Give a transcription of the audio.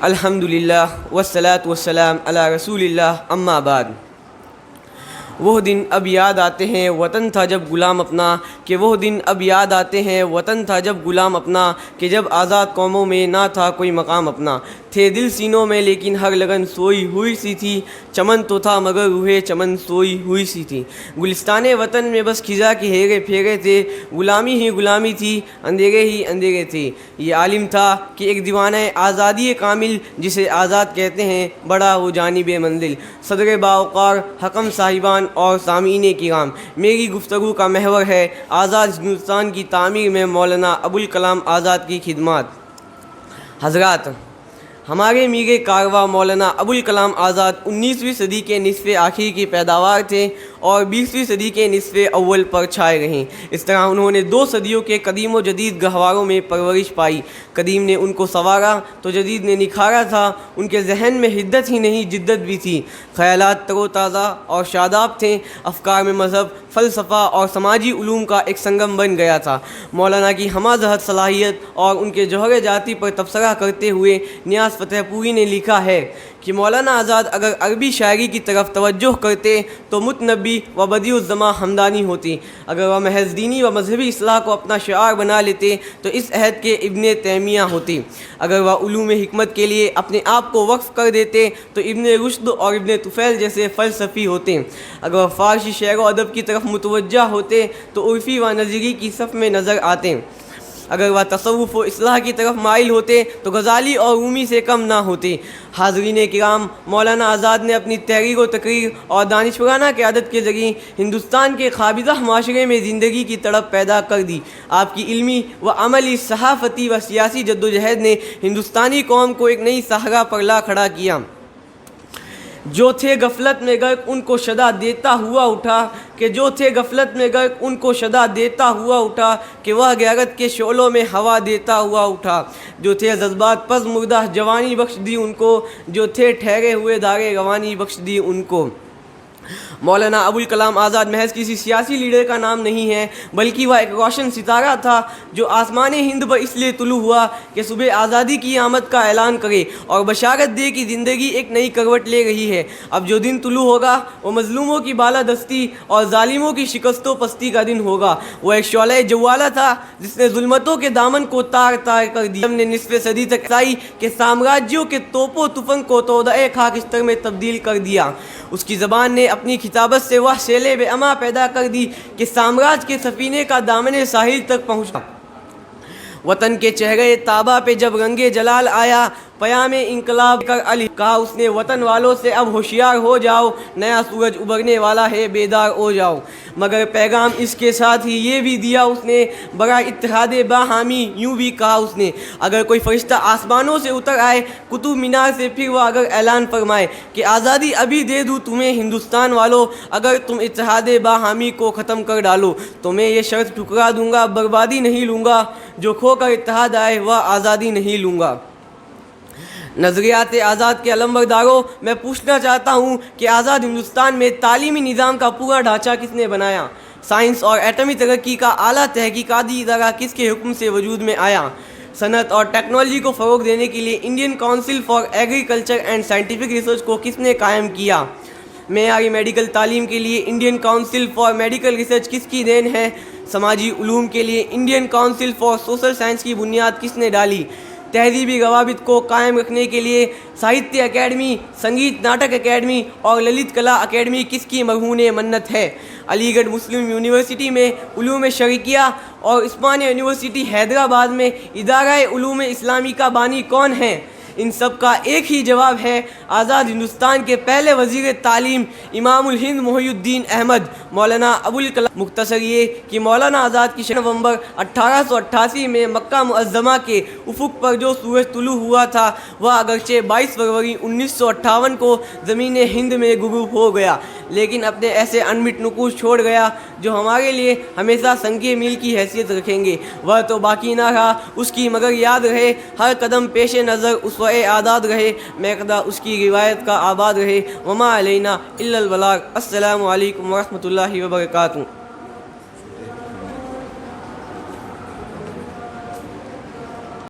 الحمدللہ والصلاۃ والسلام علی رسول اللہ، اما بعد۔ وہ دن اب یاد آتے ہیں وطن تھا جب غلام اپنا، کہ وہ دن اب یاد آتے ہیں وطن تھا جب غلام اپنا، کہ جب آزاد قوموں میں نہ تھا کوئی مقام اپنا۔ تھے دل سینوں میں لیکن ہر لگن سوئی ہوئی سی تھی، چمن تو تھا مگر روح چمن سوئی ہوئی سی تھی۔ گلستان وطن میں بس خزاں کے ہیرے پھیرے تھے، غلامی ہی غلامی تھی، اندھیرے ہی اندھیرے تھے۔ یہ عالم تھا کہ ایک دیوانہ آزادی کامل، جسے آزاد کہتے ہیں، بڑا وہ جانب منزل۔ صدر باوقار، حکم صاحبان اور سامعین کرام، میری گفتگو کا محور ہے آزاد ہندوستان کی تعمیر میں مولانا ابوالکلام آزاد کی خدمات۔ حضرات، ہمارے میر کارواں مولانا ابوالکلام آزاد 19ویں صدی کے نصف آخر کی پیداوار تھے اور 20ویں صدی کے نصف اول پر چھائے رہیں۔ اس طرح انہوں نے 2 صدیوں کے قدیم و جدید گہواروں میں پرورش پائی۔ قدیم نے ان کو سنوارا تو جدید نے نکھارا تھا۔ ان کے ذہن میں حدت ہی نہیں جدت بھی تھی، خیالات تر و تازہ اور شاداب تھے، افکار میں مذہب، فلسفہ اور سماجی علوم کا ایک سنگم بن گیا تھا۔ مولانا کی ہمہ جہت صلاحیت اور ان کے جوہر ذاتی پر تبصرہ کرتے ہوئے نیاز فتح پوری نے لکھا ہے کہ مولانا آزاد اگر عربی شاعری کی طرف توجہ کرتے تو متنبی و بدیع الزماں ہمدانی ہوتی، اگر وہ محض دینی و مذہبی اصلاح کو اپنا شعار بنا لیتے تو اس عہد کے ابن تیمیہ ہوتی، اگر وہ علوم حکمت کے لیے اپنے آپ کو وقف کر دیتے تو ابن رشد اور ابن طفیل جیسے فلسفی ہوتے، اگر وہ فارسی شعر و ادب کی طرف متوجہ ہوتے تو عرفی و نظری کی صف میں نظر آتے، اگر وہ تصوف و اصلاح کی طرف مائل ہوتے تو غزالی اور رومی سے کم نہ ہوتے۔ حاضرین کرام، مولانا آزاد نے اپنی تحریر و تقریر اور دانشورانہ قیادت کے ذریعے ہندوستان کے قابضہ معاشرے میں زندگی کی تڑپ پیدا کر دی۔ آپ کی علمی و عملی، صحافتی و سیاسی جدوجہد نے ہندوستانی قوم کو ایک نئی صحرا پر لا کھڑا کیا۔ جو تھے غفلت میں غرق ان کو شدہ دیتا ہوا اٹھا، کہ جو تھے غفلت میں غرق ان کو شدہ دیتا ہوا اٹھا، کہ وہ غیرت کے شعلوں میں ہوا دیتا ہوا اٹھا۔ جو تھے جذبات پز مردہ جوانی بخش دی ان کو، جو تھے ٹھہرے ہوئے دارے روانی بخش دی ان کو۔ مولانا ابوالکلام آزاد محض کسی سیاسی لیڈر کا نام نہیں ہے، بلکہ وہ ایک روشن ستارہ تھا جو آسمان ہند پر اس لیے طلوع ہوا کہ صبح آزادی کی آمد کا اعلان کرے اور بشارت دے کہ زندگی ایک نئی کروٹ لے رہی ہے۔ اب جو دن طلوع ہوگا وہ مظلوموں کی بالادستی اور ظالموں کی شکست و پستی کا دن ہوگا۔ وہ ایک شعلہ جوالہ تھا جس نے ظلمتوں کے دامن کو تار تار کر دیا، ہم نے نصف صدی تک ایسائی کہ سامراجیوں کے توپ و تفنگ کو تودۂ خاکستر میں تبدیل کر دیا۔ اس کی زبان نے اپنی خطابت سے وہ شعلے بے اما پیدا کر دی کہ سامراج کے سفینے کا دامن ساحل تک پہنچا۔ وطن کے چہرے تابہ پہ جب رنگ جلال آیا، پیام انقلاب کر علی کہا اس نے وطن والوں سے اب ہوشیار ہو جاؤ، نیا سورج ابھرنے والا ہے بیدار ہو جاؤ۔ مگر پیغام اس کے ساتھ ہی یہ بھی دیا اس نے، برائے اتحاد باہمی یوں بھی کہا اس نے، اگر کوئی فرشتہ آسمانوں سے اتر آئے قطب مینار سے، پھر وہ اگر اعلان فرمائے کہ آزادی ابھی دے دوں تمہیں ہندوستان والو، اگر تم اتحاد باہمی کو ختم کر ڈالو تو میں یہ شرط ٹھکرا دوں گا، بربادی نہیں لوں گا، جو کھو کر اتحاد آئے وہ آزادی نہیں لوں گا۔ نظریات آزاد کے علمبرداروں، میں پوچھنا چاہتا ہوں کہ آزاد ہندوستان میں تعلیمی نظام کا پورا ڈھانچہ کس نے بنایا؟ سائنس اور ایٹمی ترقی کا اعلیٰ تحقیقاتی ادارہ کس کے حکم سے وجود میں آیا؟ صنعت اور ٹیکنالوجی کو فروغ دینے کے لیے Indian council for agriculture and scientific research کو کس نے قائم کیا؟ معیاری میڈیکل تعلیم کے لیے Indian council for medical research کس کی دین ہے؟ سماجی علوم کے لیے Indian council for social science کی بنیاد کس نے ڈالی؟ تہذیبی روابط کو قائم رکھنے کے لیے ساہتیہ اکیڈمی، سنگیت ناٹک اکیڈمی اور للت کلا اکیڈمی کس کی مرہون منت ہے؟ علی گڑھ مسلم یونیورسٹی میں علوم شرعیہ اور عثمانیہ یونیورسٹی حیدرآباد میں ادارہ علوم اسلامی کا بانی کون ہے؟ ان سب کا ایک ہی جواب ہے، آزاد ہندوستان کے پہلے وزیر تعلیم امام الہند محی الدین احمد مولانا ابوالکلام۔ مختصر یہ کہ مولانا آزاد کی نومبر 1888 میں مکہ معظمہ کے افق پر جو سورج طلوع ہوا تھا وہ اگرچہ 22 فروری 1958 کو زمین ہند میں غروب ہو گیا، لیکن اپنے ایسے انمٹ نقوش چھوڑ گیا جو ہمارے لیے ہمیشہ سنگ میل کی حیثیت رکھیں گے۔ وہ تو باقی نہ رہا اس کی مگر یاد رہے، ہر قدم پیش نظر اسوہ اعداد رہے، مقدا اس کی روایت کا آباد رہے۔ وما علینا الا البلاغ۔ السلام علیکم ورحمۃ اللہ وبرکاتہ۔